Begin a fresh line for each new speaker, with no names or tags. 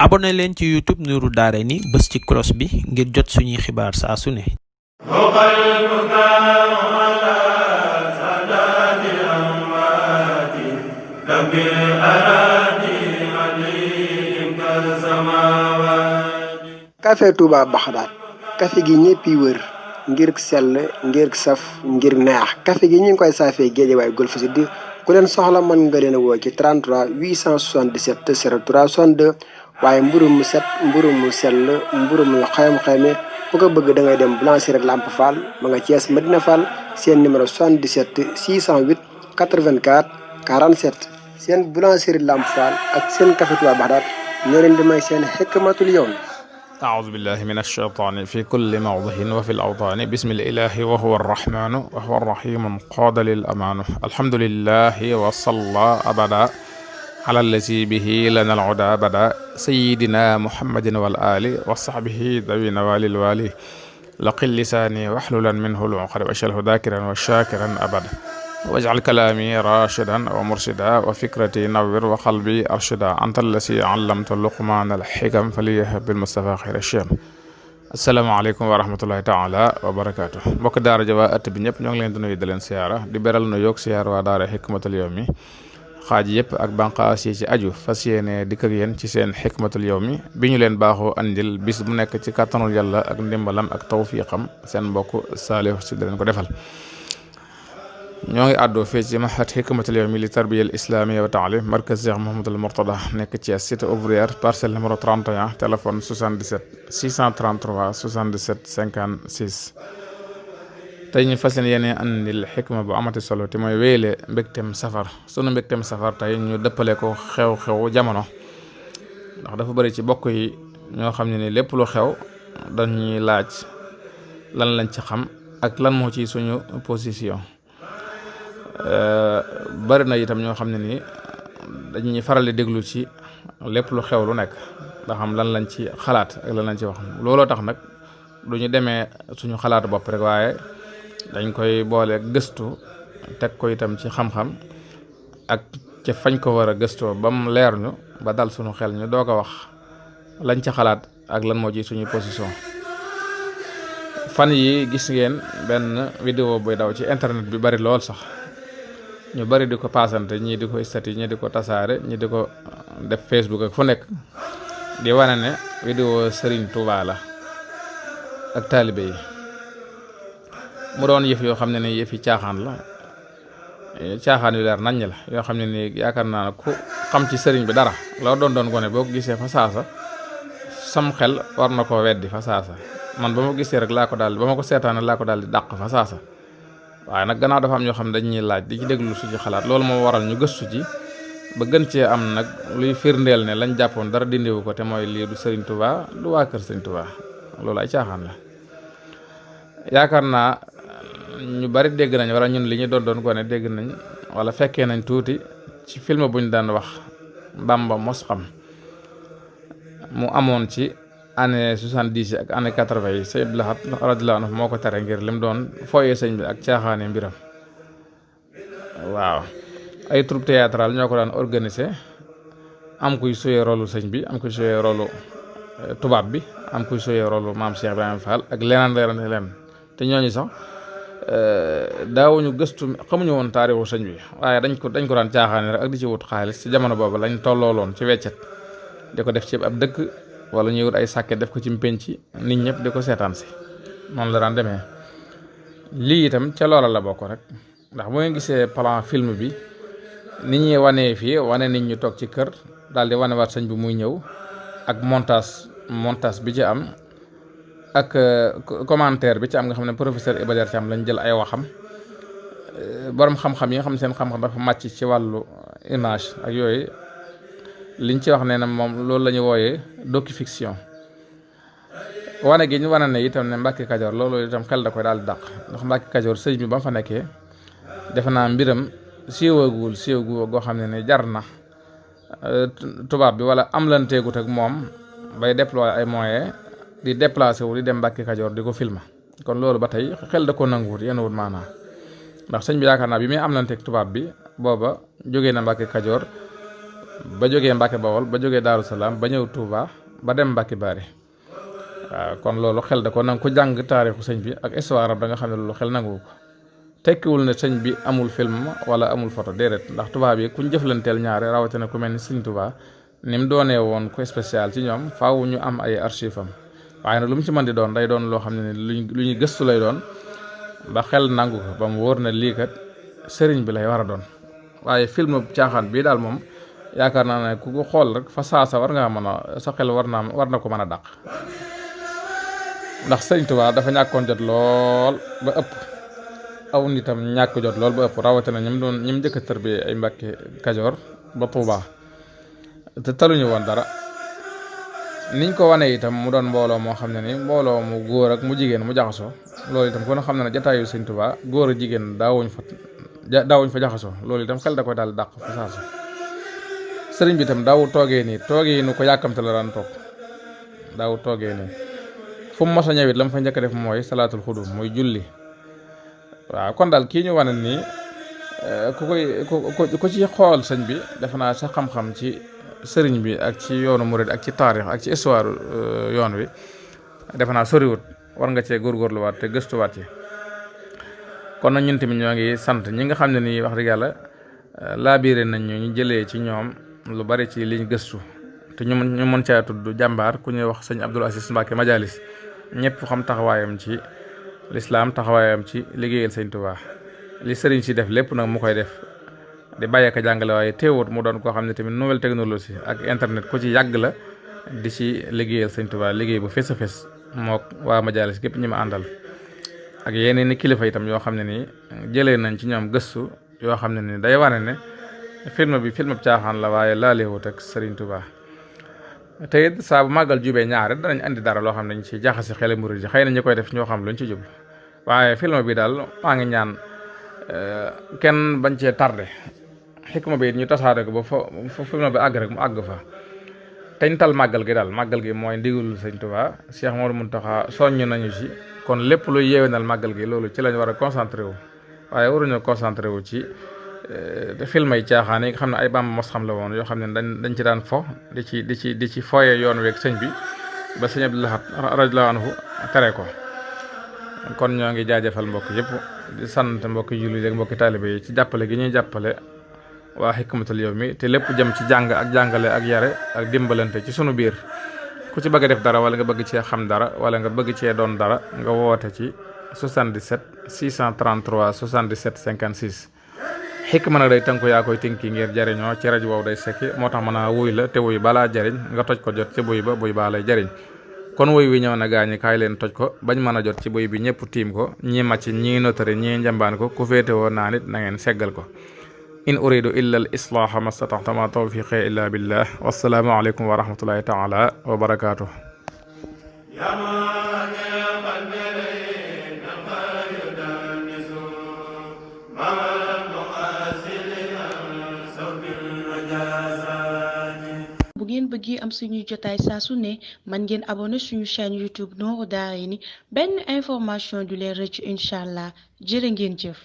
abonné leen ci YouTube Nourou Darayni bës ci cloche bi ngir jot suñuy xibaar saa su ne.
café Touba Baxdaat café gi ñëpp yi wër ngir sell ngir saf ngir neex café gi ñu ngi koy saafee Géejawaay Golf Sud ku leen soxla mën nga leen a woo ci 33 877 03 62 waaye mburu mu set mburu mu sell mburu mu xayma ku ko bëgg da ngay dem boulangerie Lamp Fall ma nga Thiès Medina Fall seen numéro 77 608 84 47 seen boulangerie Lamp Fall ak seen café Touba Baxdaat ñoo leen di may seen xikmatul yawm.
أعوذ بالله من الشيطان في كل موضع وفي الأوطان بسم الإله وهو الرحمن وهو الرحيم قاد للأمان الحمد لله وصلى أبدا على الذي به لنا العدا بدا سيدنا محمد والآل وصحبه ذوي نوال الوالي لقل لساني واحللا منه العقد وأجعله ذاكرا وشاكرا أبدا واجعل كلامي راشدا ومرشدا وفكرتي نور وقلبي أرشدا أنت الذي علمت لقمان الحكم فليهب بالمصطفى خير الشام. asalaamaaleykum wa rahmatullahi taala wa barakaatu. mbokk daara ja waa ëtt bi ñëpp ñoo ngi leen di nuyu di leen siyaara di beral nu yoog siyaar waa daara xikmatul yawmi xaaj yëpp ak banqaas yi ci aju fas yéene dikk ak yéen ci seen xikmatul yawmi bi ñu leen baaxoo andil bis bu nekk ci kàttanul yàlla ak ndimbalam ak tawfiqam seen mbokk Saliou si di leen ko defal. ñoo ngi àddoo fii ci mahad hikmatul yawmi li tarbiyal islamiyya wa taalim markaz Cheikh Mouhamadoul Mourtada nekk ci cité ouvrière parcelle numéro 31 téléphone 77 633 77 56 tey ñu fas yéene andil xikma bu amati solo te mooy wéyle mbégtem safar sunu mbégtem safar tey ñu dëppale ko xew-xew jamono ndax dafa bëri ci bokk yi ñoo xam ne ni lépp lu xew dañuy laaj lan lañ ci xam ak lan moo ci suñu position. bari na itam ñoo xam ne nii dañuy faral di déglu ci lépp lu xew lu nekk ndax xam lan lañ ci xalaat ak lan lañ ci wax looloo tax nag du ñu demee suñu xalaat bopp rek waaye dañ koy boole gëstu teg ko itam ci xam-xam ak ca fañ ko war a gëstoo ba mu leer ñu ba dal suñu xel ñu doog a wax lañ ci xalaat ak lan moo ci suñu position. fan yi gis ngeen benn vidéo buy daw ci internet bi bari lool sax ñu bari di ko paasante ñii di ko istati ñii di ko tasaare ñii di ko def Facebook ak fu nekk di wane ne vidéo Serigne Touba la ak taalibe yi mu doon yëf yoo xam ne ni yëfi caaxaan la caaxaan yu leer naññ la yoo xam ne ni yaakaar naa ne ku xam ci sëriñ bi dara loo doon gone boo ko gisee fa saasa sam xel war na koo weddi fa saasa man ba ma gisee rek laa ko daal ba ma ko seetaane laa ko daal di dàq fa saasa waaye nag gannaaw dafa am ñoo xam ne dañuy laaj di ci déglu suñu xalaat loolu moo waral ñu gëstu ci ba gën cee am nag luy firndeel ne lañ jàppoon dara dindiwu ko te mooy lii du Serigne Touba du waa kër Serigne Touba loolu ay caaxaan la. yaakaar naa ñu bari dégg nañ wala ñun li ñu doon gone dégg nañ wala fekkee nañ tuuti ci film bu ñu daan wax Bamba mos xam mu amoon ci année 70 ak année 80 yi sëñ Abdou Lahad radiyallahu anhu moo ko tere ngir lim doon fooyee sëñ bi ak caaxaane mbiram. waaw ay troupe théâtrale ñoo ko daan organisé am kuy suyee rolu sëñ bi am kuy suyee rolu tubaab bi am kuy suyee rolu maam Cheikh Ibrahima Fall ak leneen te ñooñu sax daawuñu gëstu xamuñu woon taarixu sëñ bi waaye dañ ko daan caaxaane rek ak di ci wut xaalis ci jamono boobu lañ tollooloon ci weccet di ko def ci ab dëkk wala ñuy wut ay sàkket def ko ci mpenc nit ñëpp di ko seetaan si moom la daan demee. lii itam ca loola la bokk rek ndax bu ngeen gisee plan film bi nit ñi wanee fii wane nit ñu toog ci kër daal di wane waat sëñ bi muy ñëw ak montage bi ci am ak commentaire bi ci am nga xam ne professeur Iba Der Thiam lañ jël ay waxam borom xam-xam yi nga xam ne seen xam-xam dafa màcc ci wàllu image ak yooyu liñ ci wax nee na moom loolu la ñu wooyee docu-fiction wane gi ñu wane ne itam ne Mbàkke Kajoor loolu itam xel da koy daal di dàq ndax Mbàkke Kajoor sëñ bi ba mu fa nekkee defe naa mbiram siiwagul goo xam ne ni jar na tubaab bi wala am lanteegut ak moom bay déployer ay moyens di déplacé wu di dem Mbàkke Kajoor di ko filma kon loolu ba tey xel da ko nanguwut yenn wut maanaa ndax sëñ bi yaakaar naa bi muy am lanteeg tubaab bi booba jógee na Mbàkke Kajoor ba jógee Mbàkke Bawol ba jógee Daaru Salaam ba ñëw Touba ba dem Mbàkke Bari waaw kon loolu xel da ko nanga ko jàng taarixu sëñ bi ak histoire da nga xam ne loolu xel nangu ko tekkiwul ne sëñ bi amul film wala amul photo déedéet ndax tubaab yi kuñ jëflanteel ñaare rawatina ku mel ni sëñ Touba ni mu doonee woon ku spécial ci ñoom faaw ñu am ay archive am waaye nag lu mu ci mën di doon day doon loo xam ne lu ñu gëstu lay doon ba xel nangu ko ba mu wóor na lii kat sëriñ bi lay war a doon waaye film caaxaan bii daal moom yaakaar naa ne ku ko xool rek fa saasa war ngaa mën a sa xel war na ko mën a dàq ndax sëriñ Tuubaa dafa ñàkkoon jot lool ba ëpp aw nitam ñàkk jot lool ba ëpp rawatina ñi mu njëkk a tër bi ay Mbàkke Kajoor ba Tuubaa te taluñu woon dara niñ ko wane itam mu doon mbooloo moo xam ne ni mbooloo mu góor ak mu jigéen mu jaxasoo loolu itam kon xam ne ne jataayu sëriñ Tuubaa góor a jigéen daawuñ fa jaxasoo loolu itam xel da koy daal dàq fa saasa sëriñ bi itam daawu toogee nii toogee nu ko yàkkamte la daan toog daawu toogee nii fu mu mos a ñëwit la mu fa njëkk a def mooy salaatul xudum muy julli waaw kon daal kii ñu wane nii ku ci xool sëñ bi defe naa sa xam-xam ci sëriñ bi ak ci yoonu murid ak ci taarix ak ci histoire yoon wi defe naa soriwut war nga cee góorgóorluwaat te gëstuwaat ci kon nag ñun tamit ñoo ngi sant ñi nga xam ne nii wax dëgg yàlla laabiire nañ ñu jëlee ci ñoom lu bari ci liñ gëstu te ñu mën caa tudd jàmbaar ku ñuy wax sëñ Abdul Aziz Mbàkke Majalis ñëpp xam taxawaayam ci lislaam taxawaayam ci liggéeyal sëñ Tuubaa li sëriñ si def lépp nag mu koy def di bàyyi ak jàngale waaye teewut mu doon koo xam ne tamit nouvelle technologie ak internet ku ci yàgg la di ci liggéeyal sëñ Tuubaa liggéey bu fes a fes mook waa Majalis gépp ñi ma àndal ak yeneen ni kilifa itam yoo xam ne nii jëlee nañ ci ñoom gëstu yoo xam ne ni day wane ne film bi film caaxaan la waaye laaleewut ak Sëriñ Tuubaa te it saa bu màggal jubee ñaare danañ andi dara loo xam ne dañ ci jaxasi xele murid yi xëy na ñu koy def ñoo xam luñ ci jublu waaye film bi daal maa ngi ñaan kenn bañ cee tardé xikma bi it ñu tasaare ko ba fa film bi àgg rek mu àgg fa teñ tal màggal gi daal màggal gi mooy ndigalul Sëriñ Tuubaa Cheikh Mouhamadou Mountakha soññ nañu ci kon lépp luy yeewenal màggal gi loolu ci lañ war a concentré wu waaye waruñoo concentré wu ci film yi caaxaan yi nga xam ne ay Bàmba mos xam la woon yoo xam ne dañ ci daan fo di ci foye yoon weeg sëñ bi ba sëñ Abdul Ahad radiyallaahu anhu tere ko kon ñoo ngi jaajëfal mbokk yëpp di sant mbokki jullit ak mbokki taalibe yi ci jàppale gi ñuy jàppale waa Hikmatul Yawmi te lépp jëm ci jàng ak jàngale ak yare ak dimbalante ci sunu biir ku ci bëgg a def dara wala nga bëgg cee xam dara wala nga bëgg cee doon dara nga woote ci 77 633 77 56 Hikma nag day tënku yaa koy tënki ngir jariñoo ci rajo boobu day sekki moo tax mën a wuy la te wuy balaa jariñ nga toj ko jot ci buy ba buy baa lay jariñ kon wuy wi ñëw na gaañi kaay leen toj ko bañ mën a jot ci buy bi ñëpp tiim ko ñii màcc ñii notari ñii njambaan ko ku féete woo naa nit na ngeen seggal ko in uridu illa al islaaha mastataxta ma tawfiqi illa billah wassalaamu aleykum wa rahmatullahi taala wa barakaatuh
bu ngeen bëggee am suñuy jotaay saa su ne man ngeen abonné suñu chaîne YouTube Nourou Darayni benn information du leen rëcc incha allah jërë ngeen jëf